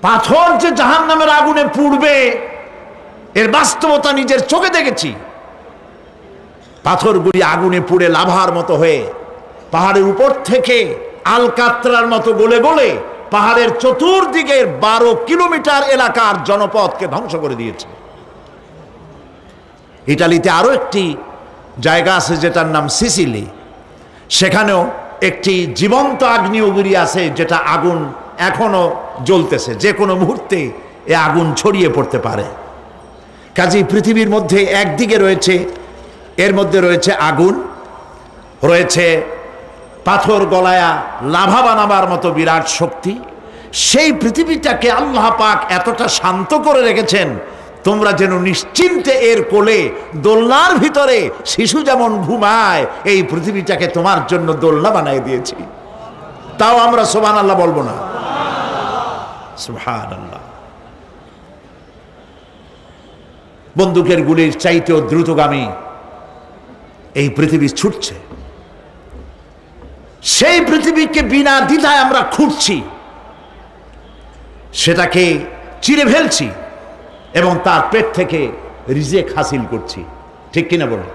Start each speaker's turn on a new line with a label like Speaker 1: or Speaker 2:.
Speaker 1: পাথর যে জাহান্নামের আগুনে পুড়বে এর বাস্তবতা নিজের চোখে দেখেছি। পাথরগুলি আগুনে পুড়ে লাভার মতো হয়ে পাহাড়ের উপর থেকে আলকাত্রার মতো গলে গলে পাহাড়ের চতুর্দিকের 12 কিলোমিটার এলাকার জনপদকে ধ্বংস করে দিয়েছে। ইটালিতে আরো একটি জায়গা আছে যেটার নাম সিসিলি, সেখানেও একটি জীবন্ত আগ্নেয়গিরি আছে যেটা আগুন এখনো জ্বলতেছে, যে কোনো মুহূর্তে এ আগুন ছড়িয়ে পড়তে পারে। কাজেই পৃথিবীর মধ্যে একদিকে রয়েছে, এর মধ্যে রয়েছে আগুন, রয়েছে পাথর গলায়া লাভা বানাবার মতো বিরাট শক্তি। সেই পৃথিবীটাকে আল্লাহ পাক এতটা শান্ত করে রেখেছেন, তোমরা যেন নিশ্চিন্তে এর কোলে দোলনার ভিতরে শিশু যেমন ঘুমায়, এই পৃথিবীটাকে তোমার জন্য দোলনা বানিয়ে দিয়েছি। তাও আমরা সুবহানাল্লাহ বলবো না? সুবহানাল্লাহ। বন্দুকের গুলির চাইতেও দ্রুতগামী এই পৃথিবী ছুটছে। সেই পৃথিবীকে বিনা দ্বিধায় আমরা খুঁজছি, সেটাকে চিরে ফেলছি এবং তার পেট থেকে রিজেক হাসিল করছি। ঠিক কিনা বলুন?